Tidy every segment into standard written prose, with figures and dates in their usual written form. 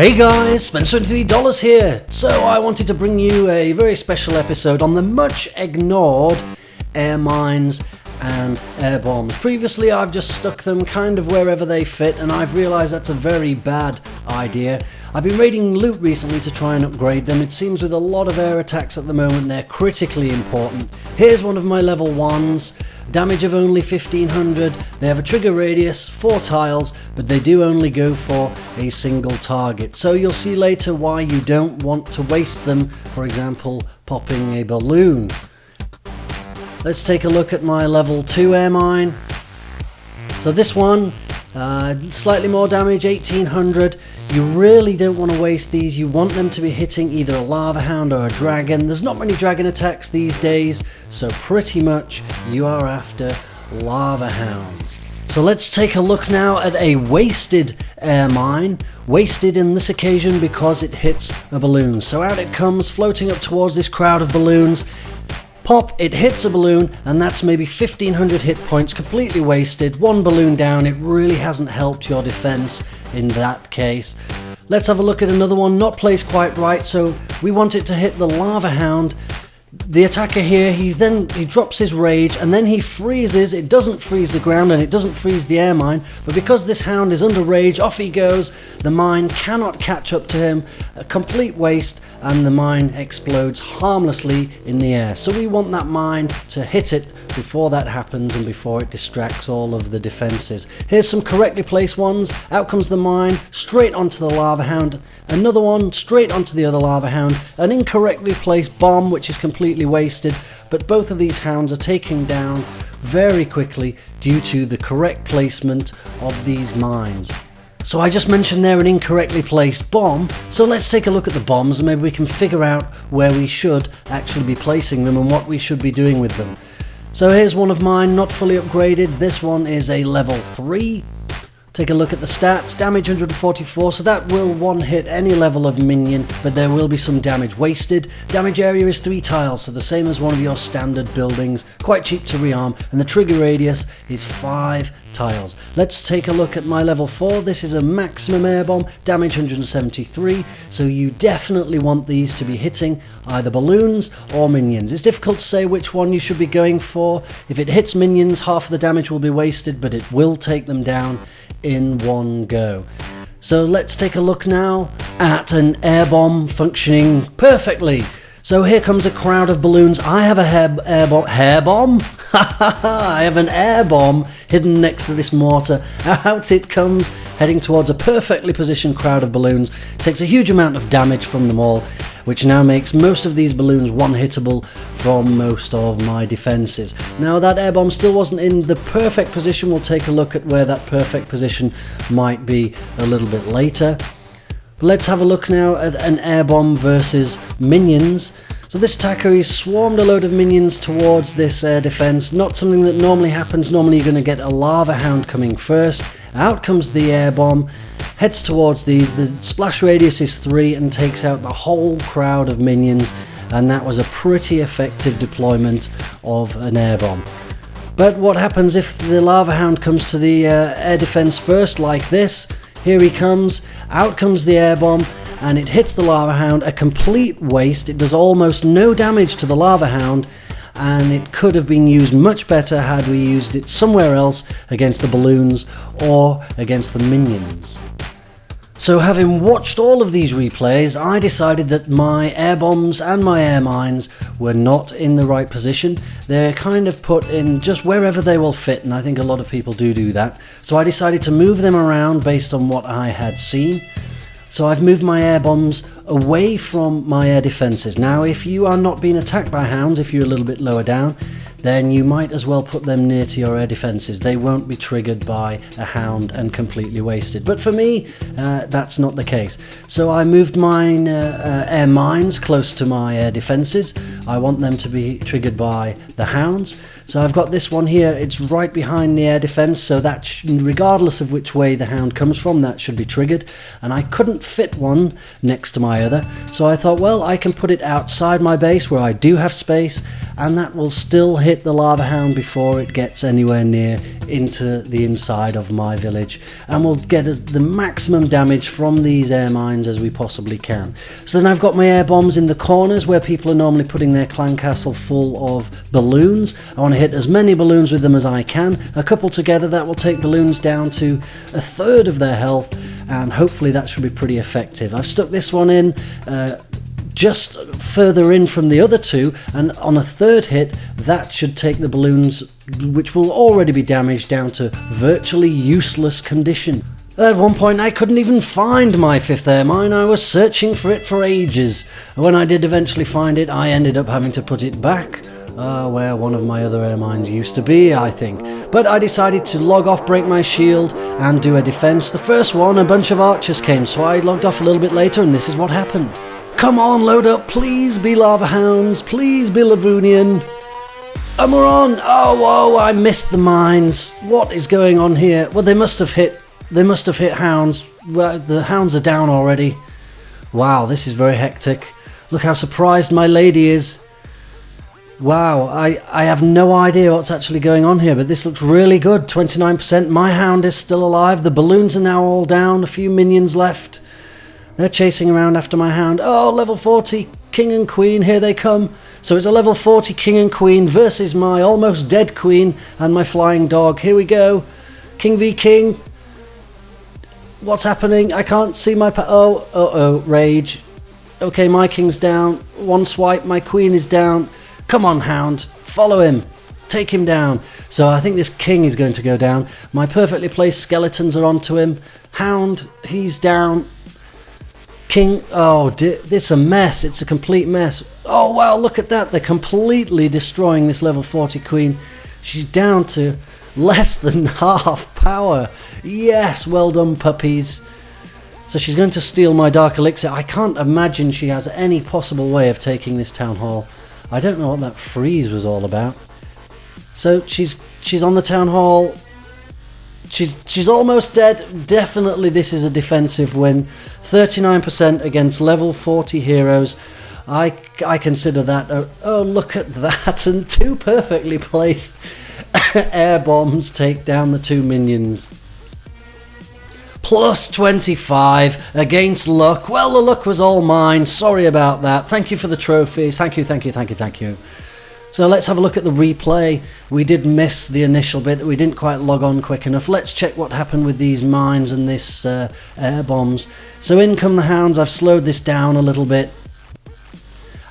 Hey guys, Spencer$3 here. So I wanted to bring you a very special episode on the much ignored air mines and air bombs. Previously I've just stuck them kind of wherever they fit, and I've realised that's a very bad idea. I've been raiding loot recently to try and upgrade them. It seems with a lot of air attacks at the moment they're critically important. Here's one of my level 1s. Damage of only 1500, they have a trigger radius, 4 tiles, but they do only go for a single target. So you'll see later why you don't want to waste them, for example, popping a balloon. Let's take a look at my level 2 air mine. So this one, slightly more damage, 1800. You really don't want to waste these. You want them to be hitting either a lava hound or a dragon. There's not many dragon attacks these days, so pretty much you are after lava hounds. So let's take a look now at a wasted air mine. Wasted in this occasion because it hits a balloon. So out it comes, floating up towards this crowd of balloons. Pop, it hits a balloon, and that's maybe 1500 hit points completely wasted. One balloon down, it really hasn't helped your defense in that case. Let's have a look at another one, not placed quite right, so we want it to hit the lava hound. The attacker here, he drops his rage and then he freezes. It doesn't freeze the ground and it doesn't freeze the air mine, but because this hound is under rage, off he goes. The mine cannot catch up to him, a complete waste, and the mine explodes harmlessly in the air. So we want that mine to hit it before that happens and before it distracts all of the defenses. Here's some correctly placed ones. Out comes the mine, straight onto the lava hound. Another one, straight onto the other lava hound. An incorrectly placed bomb, which is completely wasted. But both of these hounds are taken down very quickly due to the correct placement of these mines. So I just mentioned there an incorrectly placed bomb, so let's take a look at the bombs and maybe we can figure out where we should actually be placing them and what we should be doing with them. So here's one of mine, not fully upgraded. This one is a level 3. Take a look at the stats, damage 144, so that will one hit any level of minion, but there will be some damage wasted. Damage area is 3 tiles, so the same as one of your standard buildings, quite cheap to rearm, and the trigger radius is 5 tiles. Let's take a look at my level 4. This is a maximum air bomb, damage 173, so you definitely want these to be hitting either balloons or minions. It's difficult to say which one you should be going for. If it hits minions, half of the damage will be wasted, but it will take them down in one go. So let's take a look now at an air bomb functioning perfectly. So here comes a crowd of balloons. I have a hair bomb? I have an air bomb hidden next to this mortar. Out it comes, heading towards a perfectly positioned crowd of balloons. Takes a huge amount of damage from them all, which now makes most of these balloons one-hittable from most of my defenses. Now that air bomb still wasn't in the perfect position. We'll take a look at where that perfect position might be a little bit later. Let's have a look now at an air bomb versus minions. So this attacker, he's swarmed a load of minions towards this air defense. Not something that normally happens. Normally you're going to get a lava hound coming first. Out comes the air bomb, heads towards these. The splash radius is 3 and takes out the whole crowd of minions. And that was a pretty effective deployment of an air bomb. But what happens if the lava hound comes to the air defense first like this? Here he comes, out comes the air bomb, and it hits the lava hound, a complete waste. It does almost no damage to the lava hound, and it could have been used much better had we used it somewhere else against the balloons or against the minions. So having watched all of these replays, I decided that my air bombs and my air mines were not in the right position. They're kind of put in just wherever they will fit, and I think a lot of people do that. So I decided to move them around based on what I had seen. So I've moved my air bombs away from my air defenses. Now if you are not being attacked by hounds, if you're a little bit lower down, then you might as well put them near to your air defenses. They won't be triggered by a hound and completely wasted. But for me, that's not the case. So I moved mine air mines close to my air defenses. I want them to be triggered by the hounds. So I've got this one here, it's right behind the air defense, so that regardless of which way the hound comes from, that should be triggered. And I couldn't fit one next to my other, so I thought, well, I can put it outside my base where I do have space, and that will still hit hit the lava hound before it gets anywhere near into the inside of my village, and we'll get us the maximum damage from these air mines as we possibly can. So then I've got my air bombs in the corners where people are normally putting their clan castle full of balloons. I want to hit as many balloons with them as I can. A couple together, that will take balloons down to a third of their health, and hopefully that should be pretty effective. I've stuck this one in just further in from the other two, and on a third hit that should take the balloons, which will already be damaged, down to virtually useless condition. At one point I couldn't even find my 5th air mine. I was searching for it for ages. When I did eventually find it, I ended up having to put it back where one of my other air mines used to be, I think. But I decided to log off, break my shield, and do a defense. The first one, a bunch of archers came, so I logged off a little bit later, and this is what happened. Come on, load up, please be lava hounds, please be Lavunian. And we're on. Oh, whoa, I missed the mines. What is going on here? Well, they must have hit hounds. Well, the hounds are down already. Wow, this is very hectic. Look how surprised my lady is. Wow, I have no idea what's actually going on here, but this looks really good. 29%. My hound is still alive. The balloons are now all down. A few minions left. They're chasing around after my hound. Oh, level 40 king and queen, here they come. So it's a level 40 king and queen versus my almost dead queen and my flying dog. Here we go. King v king. What's happening? I can't see my rage. Okay, my king's down. One swipe, my queen is down. Come on, hound. Follow him. Take him down. So I think this king is going to go down. My perfectly placed skeletons are onto him. Hound, he's down. King, oh, it's a mess. It's a complete mess. Oh, wow, look at that. They're completely destroying this level 40 queen. She's down to less than half power. Yes, well done, puppies. So she's going to steal my dark elixir. I can't imagine she has any possible way of taking this town hall. I don't know what that freeze was all about. So she's on the town hall. She's almost dead. Definitely this is a defensive win. 39% against level 40 heroes. I consider that oh, look at that. And 2 perfectly placed air bombs take down the 2 minions. Plus 25 against luck. Well, the luck was all mine. Sorry about that. Thank you for the trophies. Thank you. So let's have a look at the replay. We did miss the initial bit. We didn't quite log on quick enough. Let's check what happened with these mines and this air bombs. So in come the hounds. I've slowed this down a little bit.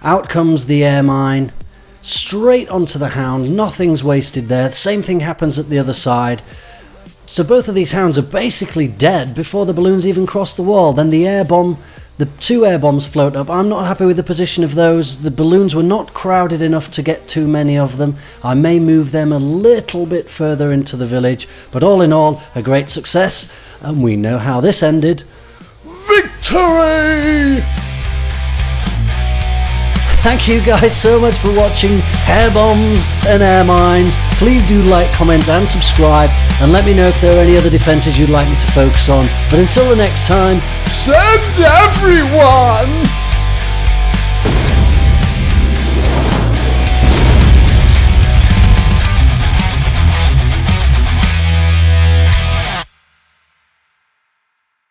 Out comes the air mine. Straight onto the hound. Nothing's wasted there. The same thing happens at the other side. So both of these hounds are basically dead before the balloons even cross the wall. Then the 2 air bombs float up. I'm not happy with the position of those. The balloons were not crowded enough to get too many of them. I may move them a little bit further into the village, but all in all, a great success, and we know how this ended. Victory! Thank you guys so much for watching Air Bombs and Air Mines. Please do like, comment and subscribe, and let me know if there are any other defenses you'd like me to focus on. But until the next time, send everyone!